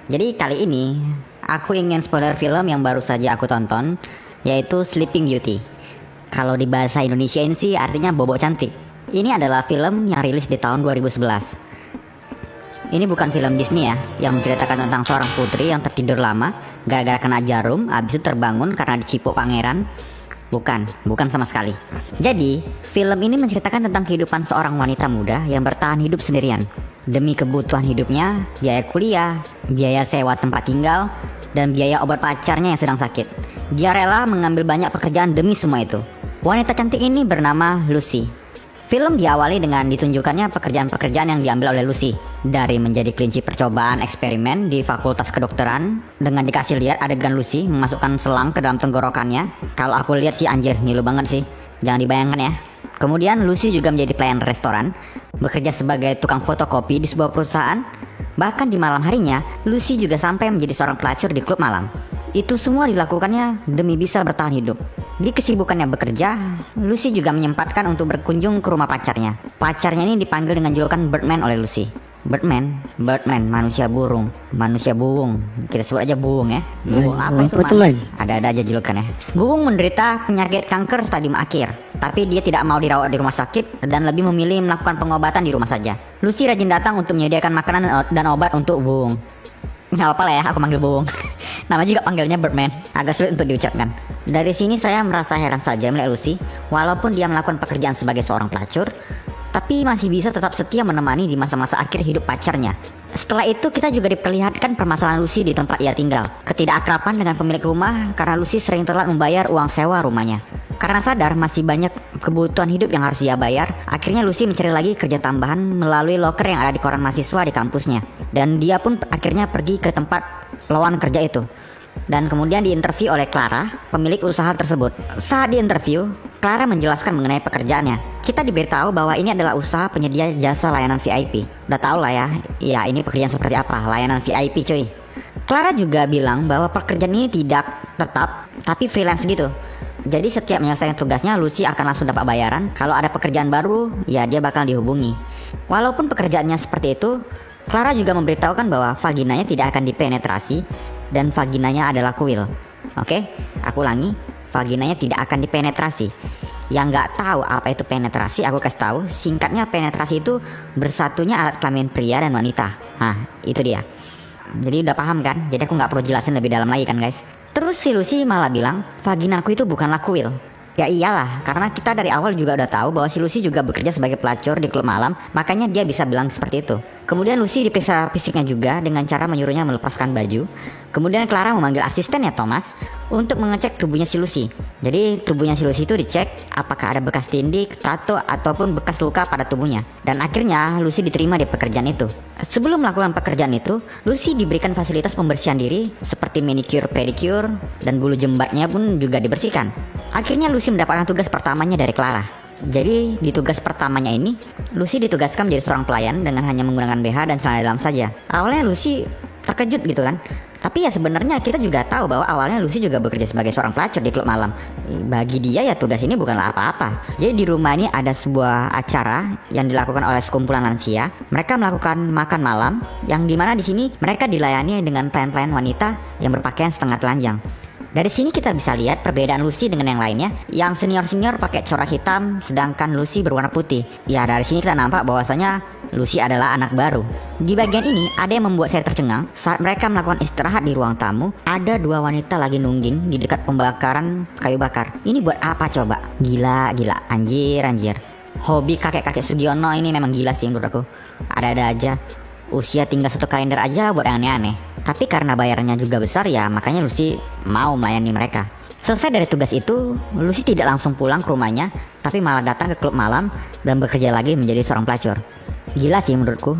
Jadi kali ini aku ingin spoiler film yang baru saja aku tonton, yaitu Sleeping Beauty. Kalau di bahasa Indonesia ini sih artinya Bobo Cantik. Ini adalah film yang rilis di tahun 2011. Ini bukan film Disney ya, yang menceritakan tentang seorang putri yang tertidur lama gara-gara kena jarum, habis itu terbangun karena dicipok pangeran. Bukan sama sekali. Jadi, film ini menceritakan tentang kehidupan seorang wanita muda yang bertahan hidup sendirian. Demi kebutuhan hidupnya, biaya kuliah, biaya sewa tempat tinggal, dan biaya obat pacarnya yang sedang sakit. Dia rela mengambil banyak pekerjaan demi semua itu. Wanita cantik ini bernama Lucy. Film diawali dengan ditunjukkannya pekerjaan-pekerjaan yang diambil oleh Lucy. Dari menjadi kelinci percobaan eksperimen di fakultas kedokteran, dengan dikasih lihat adegan Lucy memasukkan selang ke dalam tenggorokannya. Kalau aku lihat sih anjir, ngilu banget sih. Jangan dibayangkan ya. Kemudian Lucy juga menjadi pelayan restoran, bekerja sebagai tukang fotokopi di sebuah perusahaan. Bahkan di malam harinya, Lucy juga sampai menjadi seorang pelacur di klub malam. Itu semua dilakukannya demi bisa bertahan hidup. Di kesibukannya bekerja, Lucy juga menyempatkan untuk berkunjung ke rumah pacarnya. Pacarnya ini dipanggil dengan julukan Birdman oleh Lucy. Birdman, manusia burung, manusia buung. Kita sebut aja buung ya. Buung apa itu? Ada aja julukannya. Buung menderita penyakit kanker stadium akhir, tapi dia tidak mau dirawat di rumah sakit dan lebih memilih melakukan pengobatan di rumah saja. Lucy rajin datang untuk menyediakan makanan dan obat untuk buung. Nggak apa lah ya, aku manggil buung. Nama juga panggilnya Birdman, agak sulit untuk diucapkan. Dari sini saya merasa heran saja melihat Lucy, walaupun dia melakukan pekerjaan sebagai seorang pelacur, tapi masih bisa tetap setia menemani di masa-masa akhir hidup pacarnya. Setelah itu kita juga diperlihatkan permasalahan Lucy di tempat ia tinggal. Ketidakakraban dengan pemilik rumah karena Lucy sering telat membayar uang sewa rumahnya. Karena sadar masih banyak kebutuhan hidup yang harus ia bayar, akhirnya Lucy mencari lagi kerja tambahan melalui loker yang ada di koran mahasiswa di kampusnya. Dan dia pun akhirnya pergi ke tempat lowongan kerja itu. Dan kemudian diinterview oleh Clara, pemilik usaha tersebut. Saat diinterview, Clara menjelaskan mengenai pekerjaannya. Kita diberitahu bahwa ini adalah usaha penyedia jasa layanan VIP. Udah tau lah ya ini pekerjaan seperti apa, layanan VIP cuy. Clara juga bilang bahwa pekerjaan ini tidak tetap, tapi freelance gitu. Jadi setiap menyelesaikan tugasnya, Lucy akan langsung dapat bayaran. Kalau ada pekerjaan baru, ya dia bakal dihubungi. Walaupun pekerjaannya seperti itu, Clara juga memberitahukan bahwa vaginanya tidak akan dipenetrasi dan vaginanya adalah kuil. Oke, aku ulangi, vaginanya tidak akan dipenetrasi. Yang nggak tahu apa itu penetrasi, aku kasih tahu. Singkatnya, penetrasi itu bersatunya alat kelamin pria dan wanita. Nah, itu dia. Jadi udah paham kan? Jadi aku nggak perlu jelasin lebih dalam lagi kan guys. Terus si Lucy malah bilang, vaginaku itu bukanlah kuil. Ya iyalah, karena kita dari awal juga udah tahu bahwa si Lucy juga bekerja sebagai pelacur di klub malam, makanya dia bisa bilang seperti itu. Kemudian Lucy diperiksa fisiknya juga dengan cara menyuruhnya melepaskan baju. Kemudian Clara memanggil asistennya Thomas untuk mengecek tubuhnya si Lucy. Jadi tubuhnya si Lucy itu dicek apakah ada bekas tindik, tato, ataupun bekas luka pada tubuhnya. Dan akhirnya Lucy diterima di pekerjaan itu. Sebelum melakukan pekerjaan itu, Lucy diberikan fasilitas pembersihan diri seperti manicure, pedicure, dan bulu jembatnya pun juga dibersihkan. Akhirnya Lucy mendapatkan tugas pertamanya dari Clara. Jadi di tugas pertamanya ini, Lucy ditugaskan menjadi seorang pelayan dengan hanya menggunakan BH dan celana dalam saja. Awalnya Lucy terkejut gitu kan. Tapi ya sebenarnya kita juga tahu bahwa awalnya Lucy juga bekerja sebagai seorang pelacur di klub malam. Bagi dia ya tugas ini bukanlah apa-apa. Jadi di rumah ini ada sebuah acara yang dilakukan oleh sekumpulan lansia. Mereka melakukan makan malam yang dimana di sini mereka dilayani dengan pelayan-pelayan wanita yang berpakaian setengah telanjang. Dari sini kita bisa lihat perbedaan Lucy dengan yang lainnya. Yang senior-senior pakai corak hitam, sedangkan Lucy berwarna putih. Ya dari sini kita nampak bahwasanya Lucy adalah anak baru. Di bagian ini ada yang membuat saya tercengang. Saat mereka melakukan istirahat di ruang tamu, ada dua wanita lagi nungging di dekat pembakaran kayu bakar. Ini buat apa coba? Gila, anjir. Hobi kakek-kakek Sugiono ini memang gila sih menurut aku. Ada-ada aja. Usia tinggal satu kalender aja buat yang aneh-aneh. Tapi karena bayarannya juga besar ya makanya Lucy mau melayani mereka. Selesai dari tugas itu, Lucy tidak langsung pulang ke rumahnya, tapi malah datang ke klub malam dan bekerja lagi menjadi seorang pelacur. Gila sih menurutku.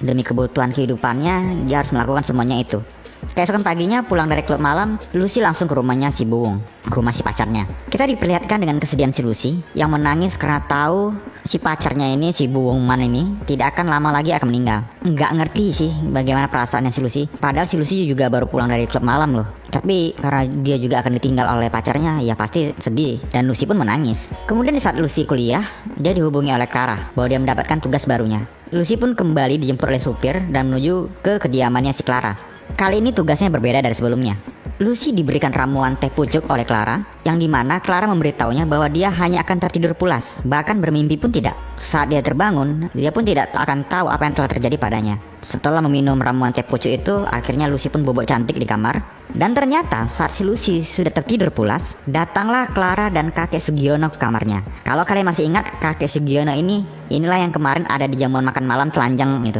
Demi kebutuhan kehidupannya, dia harus melakukan semuanya itu. Keesokan paginya pulang dari klub malam, Lucy langsung ke rumahnya si Buung, ke rumah si pacarnya. Kita diperlihatkan dengan kesedihan si Lucy yang menangis karena tahu si pacarnya ini, si Buung Man ini tidak akan lama lagi akan meninggal. Nggak ngerti sih bagaimana perasaannya si Lucy. Padahal si Lucy juga baru pulang dari klub malam loh. Tapi karena dia juga akan ditinggal oleh pacarnya, ya pasti sedih. Dan Lucy pun menangis. Kemudian di saat Lucy kuliah, dia dihubungi oleh Clara bahwa dia mendapatkan tugas barunya. Lucy pun kembali dijemput oleh supir dan menuju ke kediamannya si Clara. Kali ini tugasnya berbeda dari sebelumnya. Lucy diberikan ramuan teh pucuk oleh Clara, yang dimana Clara memberitahunya bahwa dia hanya akan tertidur pulas, bahkan bermimpi pun tidak. Saat dia terbangun, dia pun tidak akan tahu apa yang telah terjadi padanya. Setelah meminum ramuan teh pucuk itu, akhirnya Lucy pun bobok cantik di kamar. Dan ternyata saat si Lucy sudah tertidur pulas, datanglah Clara dan kakek Sugiono ke kamarnya. Kalau kalian masih ingat, kakek Sugiono inilah yang kemarin ada di jamuan makan malam telanjang itu.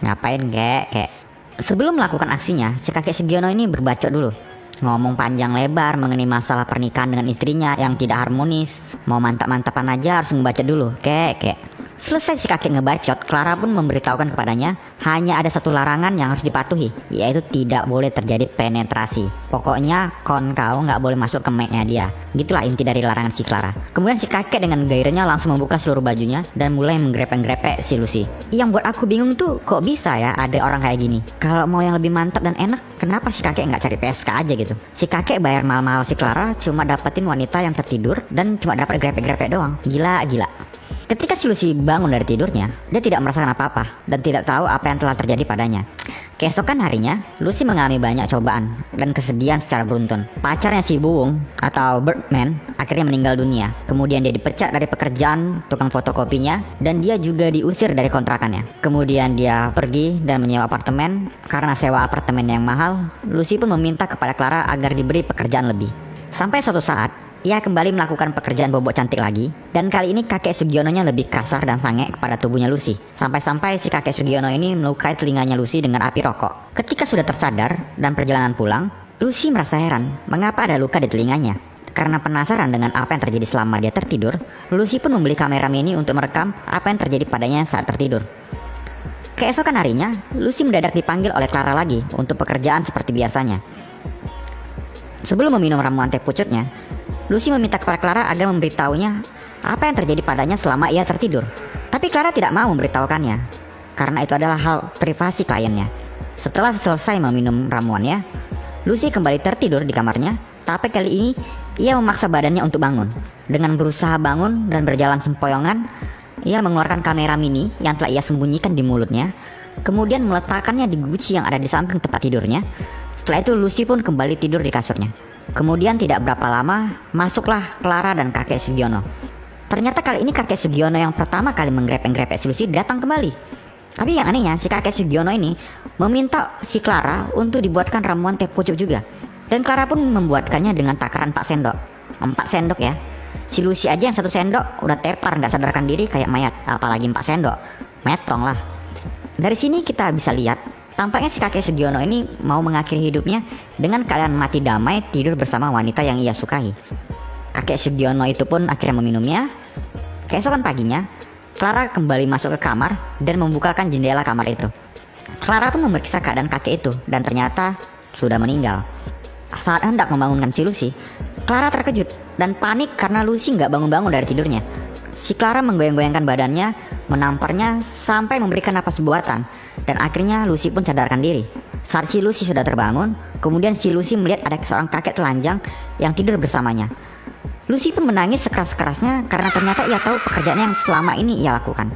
Ngapain kek? Sebelum melakukan aksinya, si kakek Sugiono ini berbacot dulu. Ngomong panjang lebar mengenai masalah pernikahan dengan istrinya yang tidak harmonis. Mau mantap-mantapan aja harus ngebacot dulu, kek. Selesai si kakek ngebacot, Clara pun memberitahukan kepadanya hanya ada satu larangan yang harus dipatuhi, yaitu tidak boleh terjadi penetrasi. Pokoknya kau nggak boleh masuk ke make-nya dia. Gitulah inti dari larangan si Clara. Kemudian si kakek dengan gairahnya langsung membuka seluruh bajunya dan mulai menggrepe-grepe si Lucy. Yang buat aku bingung tuh, kok bisa ya ada orang kayak gini? Kalau mau yang lebih mantap dan enak, kenapa si kakek nggak cari PSK aja gitu? Si kakek bayar mahal-mahal si Clara cuma dapetin wanita yang tertidur dan cuma dapat grepe-grepe doang. Gila. Ketika si Lucy bangun dari tidurnya, dia tidak merasakan apa-apa dan tidak tahu apa yang telah terjadi padanya. Keesokan harinya, Lucy mengalami banyak cobaan dan kesedihan secara beruntun. Pacarnya si Buung atau Birdman akhirnya meninggal dunia. Kemudian dia dipecat dari pekerjaan tukang fotokopinya dan dia juga diusir dari kontrakannya. Kemudian dia pergi dan menyewa apartemen. Karena sewa apartemen yang mahal, Lucy pun meminta kepada Clara agar diberi pekerjaan lebih. Sampai suatu saat, ia kembali melakukan pekerjaan bobok cantik lagi, dan kali ini kakek Sugiononya lebih kasar dan sange kepada tubuhnya Lucy. Sampai-sampai si kakek Sugiono ini melukai telinganya Lucy dengan api rokok. Ketika sudah tersadar dan perjalanan pulang, Lucy merasa heran mengapa ada luka di telinganya. Karena penasaran dengan apa yang terjadi selama dia tertidur, Lucy pun membeli kamera mini untuk merekam apa yang terjadi padanya saat tertidur. Keesokan harinya, Lucy mendadak dipanggil oleh Clara lagi untuk pekerjaan seperti biasanya. Sebelum meminum ramuan teh pucuknya, Lucy meminta kepada Clara agar memberitahunya apa yang terjadi padanya selama ia tertidur. Tapi Clara tidak mau memberitahukannya, karena itu adalah hal privasi kliennya. Setelah selesai meminum ramuannya, Lucy kembali tertidur di kamarnya, tapi kali ini ia memaksa badannya untuk bangun. Dengan berusaha bangun dan berjalan sempoyongan, ia mengeluarkan kamera mini yang telah ia sembunyikan di mulutnya, kemudian meletakkannya di guci yang ada di samping tempat tidurnya. Setelah itu Lucy pun kembali tidur di kasurnya. Kemudian tidak berapa lama, masuklah Clara dan kakek Sugiono. Ternyata kali ini kakek Sugiono yang pertama kali menggrepe-grepe si Lucy datang kembali. Tapi yang anehnya, si kakek Sugiono ini meminta si Clara untuk dibuatkan ramuan teh pucuk juga. Dan Clara pun membuatkannya dengan takaran 4 sendok. 4 sendok ya. Si Lucy aja yang 1 sendok udah tepar gak sadarkan diri kayak mayat, apalagi 4 sendok. Metong lah. Dari sini kita bisa lihat, tampaknya si kakek Sugiono ini mau mengakhiri hidupnya dengan keadaan mati damai tidur bersama wanita yang ia sukai. Kakek Sugiono itu pun akhirnya meminumnya. Keesokan paginya, Clara kembali masuk ke kamar dan membukakan jendela kamar itu. Clara pun memeriksa keadaan kakek itu dan ternyata sudah meninggal. Saat hendak membangunkan si Lucy, Clara terkejut dan panik karena Lucy nggak bangun-bangun dari tidurnya. Si Clara menggoyang-goyangkan badannya, menamparnya sampai memberikan napas buatan. Dan akhirnya Lucy pun sadarkan diri. Saat si Lucy sudah terbangun, kemudian si Lucy melihat ada seorang kakek telanjang yang tidur bersamanya. Lucy pun menangis sekeras-kerasnya karena ternyata ia tahu pekerjaan yang selama ini ia lakukan.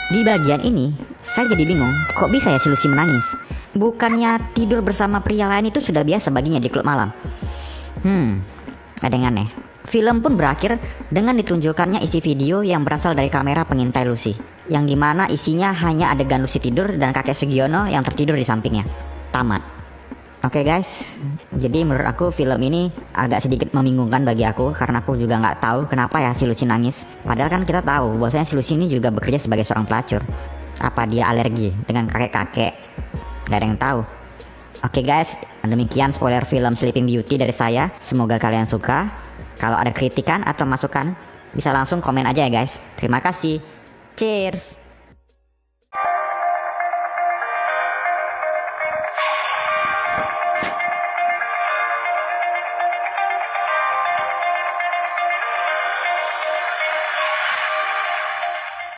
Di bagian ini, saya jadi bingung, kok bisa ya si Lucy menangis? Bukannya tidur bersama pria lain itu sudah biasa baginya di klub malam? Ada yang aneh. Film pun berakhir dengan ditunjukkannya isi video yang berasal dari kamera pengintai Lucy, yang dimana isinya hanya adegan Lucy tidur dan kakek Sugiono yang tertidur di sampingnya. Tamat. Oke guys, jadi menurut aku film ini agak sedikit membingungkan bagi aku, karena aku juga nggak tahu kenapa ya si Lucy nangis. Padahal kan kita tahu bahwasanya si Lucy ini juga bekerja sebagai seorang pelacur. Apa dia alergi dengan kakek-kakek? Gak ada yang tahu. Oke guys, demikian spoiler film Sleeping Beauty dari saya. Semoga kalian suka. Kalau ada kritikan atau masukan, bisa langsung komen aja ya guys. Terima kasih. Cheers.